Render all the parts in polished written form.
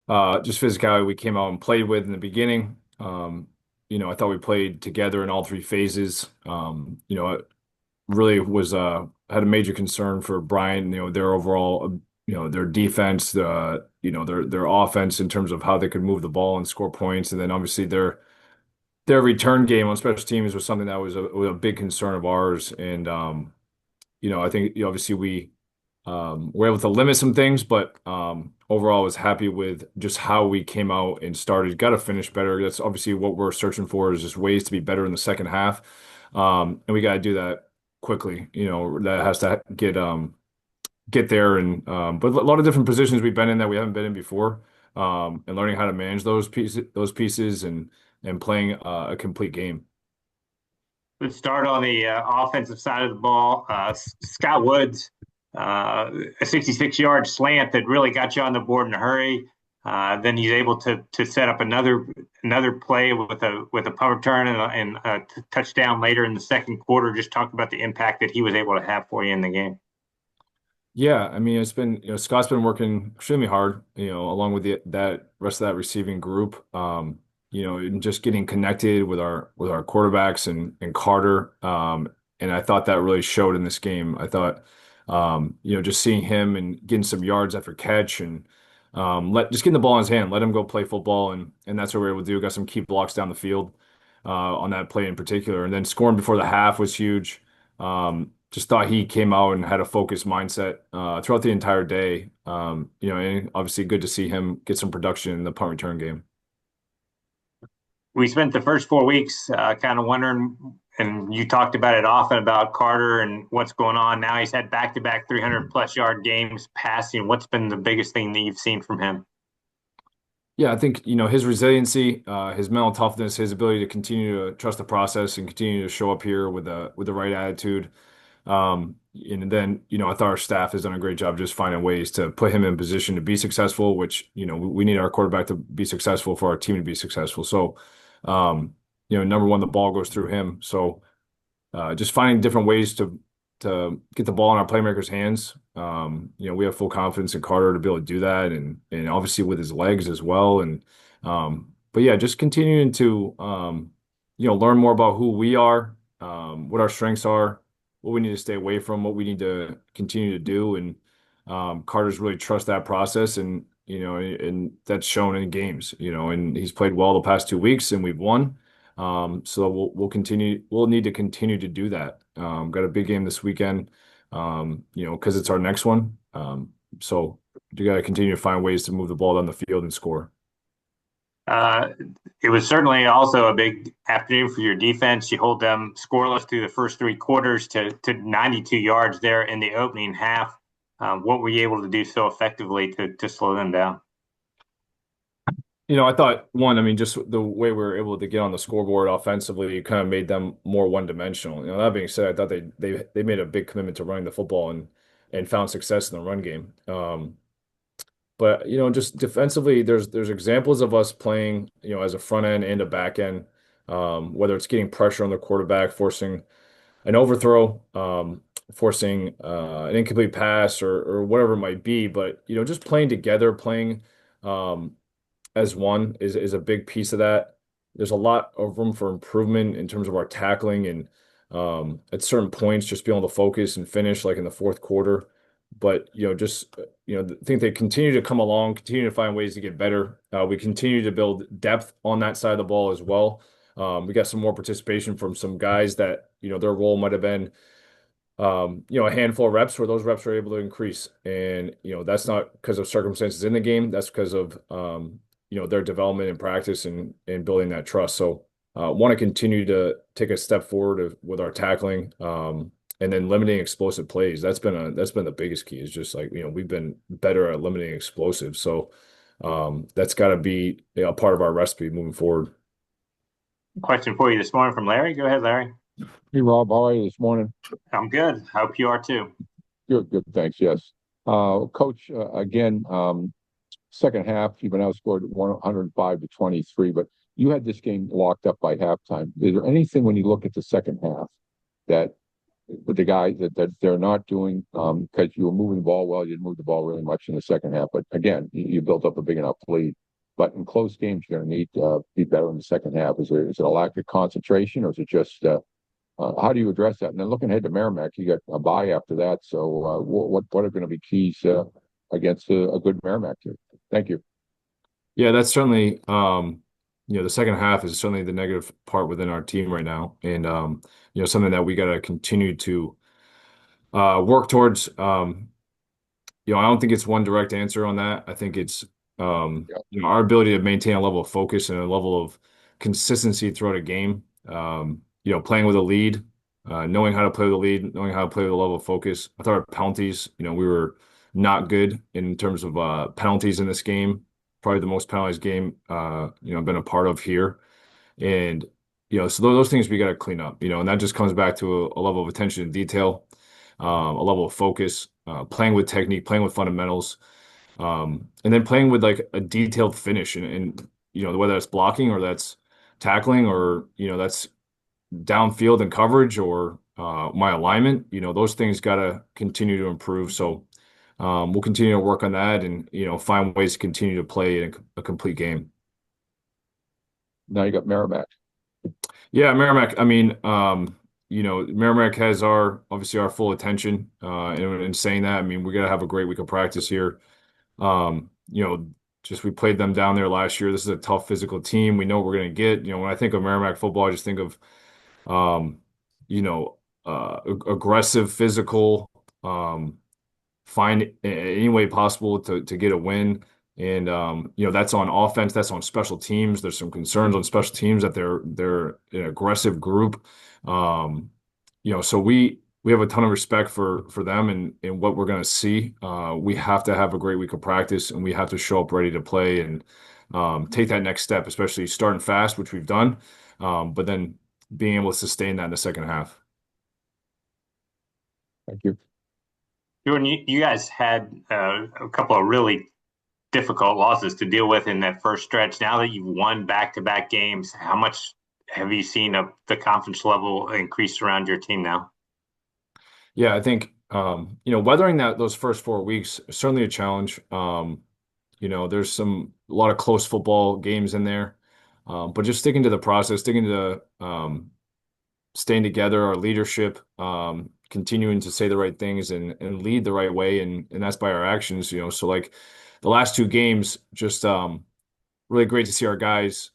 just physicality we came out and played with in the beginning. I thought we played together in all three phases. It really was had a major concern for Brian, their overall, their defense, their offense in terms of how they could move the ball and score points, and then obviously their return game on special teams was something that was a big concern of ours. And I think obviously we were able to limit some things, but overall I was happy with just how we came out and started. Got to finish better. That's obviously what we're searching for is just ways to be better in the second half. And we got to do that quickly. That has to get there. And but a lot of different positions we've been in that we haven't been in before. And learning how to manage those pieces and playing a complete game. Let's start on the offensive side of the ball. Scott Woods, a 66-yard slant that really got you on the board in a hurry. Then he's able to set up another play with a punt return and a touchdown later in the second quarter. Just talk about the impact that he was able to have for you in the game. Yeah, I mean, it's been, Scott's been working extremely hard, along with that rest of that receiving group, and just getting connected with our quarterbacks and Carter. And I thought that really showed in this game. I thought, just seeing him and getting some yards after catch and just getting the ball in his hand, let him go play football, and that's what we were able to do. Got some key blocks down the field on that play in particular, and then scoring before the half was huge. Just thought he came out and had a focused mindset throughout the entire day. And obviously good to see him get some production in the punt return game. We spent the first 4 weeks kind of wondering, and you talked about it often about Carter and what's going on. Now he's had back-to-back 300-plus yard games passing. What's been the biggest thing that you've seen from him? Yeah, I think, his resiliency, his mental toughness, his ability to continue to trust the process and continue to show up here with the right attitude. And then, I thought our staff has done a great job just finding ways to put him in position to be successful, which, we need our quarterback to be successful for our team to be successful. So, number one, the ball goes through him. So, just finding different ways to get the ball in our playmakers' hands. We have full confidence in Carter to be able to do that, and obviously with his legs as well. And but yeah, just continuing to learn more about who we are, what our strengths are, what we need to stay away from, what we need to continue to do, and Carter's really trust that process, and that's shown in games. And he's played well the past 2 weeks, and we've won. So we'll continue. We'll need to continue to do that. Got a big game this weekend, because it's our next one. So you got to continue to find ways to move the ball down the field and score. Uh, it was certainly also a big afternoon for your defense. You hold them scoreless through the first three quarters to 92 yards there in the opening half. What were you able to do so effectively to slow them down? I thought one, I mean, just the way we were able to get on the scoreboard offensively kind of made them more one-dimensional. That being said, I thought they made a big commitment to running the football and found success in the run game. But just defensively, there's examples of us playing, as a front end and a back end, whether it's getting pressure on the quarterback, forcing an overthrow, forcing an incomplete pass, or whatever it might be. But just playing together, playing. As one is a big piece of that. There's a lot of room for improvement in terms of our tackling and at certain points just being able to focus and finish like in the fourth quarter. But just I think they continue to come along, continue to find ways to get better. We continue to build depth on that side of the ball as well. We got some more participation from some guys that their role might have been a handful of reps where those reps are able to increase. And, that's not because of circumstances in the game. That's because of, their development and practice and building that trust. So, want to continue to take a step forward with our tackling, and then limiting explosive plays. That's been the biggest key is just like, we've been better at limiting explosives. So, that's got to be a part of our recipe moving forward. Question for you this morning from Larry. Go ahead, Larry. Hey, Rob, how are you this morning? I'm good. Hope you are too. Good, good, thanks. Yes. Coach, again, second half, you've been outscored 105-23, but you had this game locked up by halftime. Is there anything when you look at the second half that with the guys that they're not doing because you were moving the ball well. You didn't move the ball really much in the second half, but again, you built up a big enough lead. But in close games, you're going to need to be better in the second half. Is it a lack of concentration, or is it just how do you address that? And then looking ahead to Merrimack, you got a bye after that. So what are going to be keys against a good Merrimack team? Thank you. Yeah, that's certainly the second half is certainly the negative part within our team right now, and something that we got to continue to work towards. I don't think it's one direct answer on that. I think it's Yeah. our ability to maintain a level of focus and a level of consistency throughout a game. Playing with a lead, knowing how to play with a lead, knowing how to play with a level of focus. I thought our penalties, we were not good in terms of penalties in this game. Probably the most penalized game I've been a part of here. And so those things we got to clean up, and that just comes back to a level of attention to detail, a level of focus, playing with technique, playing with fundamentals, and then playing with like a detailed finish, and whether that's blocking or that's tackling or that's downfield and coverage or my alignment, those things got to continue to improve. So we'll continue to work on that and find ways to continue to play in a complete game. Now you got Merrimack. Yeah, Merrimack. I mean, Merrimack has obviously our full attention. In saying that, I mean, we got to have a great week of practice here. Um, you know, just we played them down there last year. This is a tough physical team. We know what we're going to get. When I think of Merrimack football, I just think of, um, you know, aggressive, physical, find any way possible to get a win. And that's on offense, that's on special teams. There's some concerns on special teams that they're an aggressive group. So we have a ton of respect for them and what we're going to see. We have to have a great week of practice and we have to show up ready to play and take that next step, especially starting fast, which we've done, but then being able to sustain that in the second half. Thank you. Jordan, you guys had a couple of really difficult losses to deal with in that first stretch. Now that you've won back-to-back games, how much have you seen the confidence level increase around your team now? Yeah, I think weathering those first 4 weeks is certainly a challenge. There's a lot of close football games in there, but just sticking to the process, sticking to staying together, our leadership, continuing to say the right things and lead the right way, and that's by our actions. So like the last two games, just really great to see our guys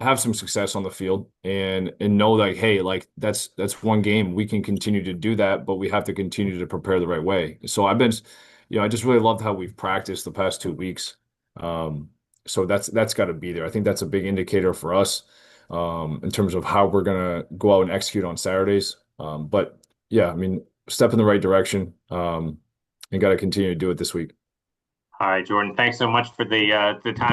have some success on the field and know like, hey, like that's one game. We can continue to do that, but we have to continue to prepare the right way. So I just really loved how we've practiced the past 2 weeks. So that's got to be there. I think that's a big indicator for us in terms of how we're gonna go out and execute on Saturdays. But yeah, I mean, step in the right direction, and got to continue to do it this week. All right, Jordan, thanks so much for the time.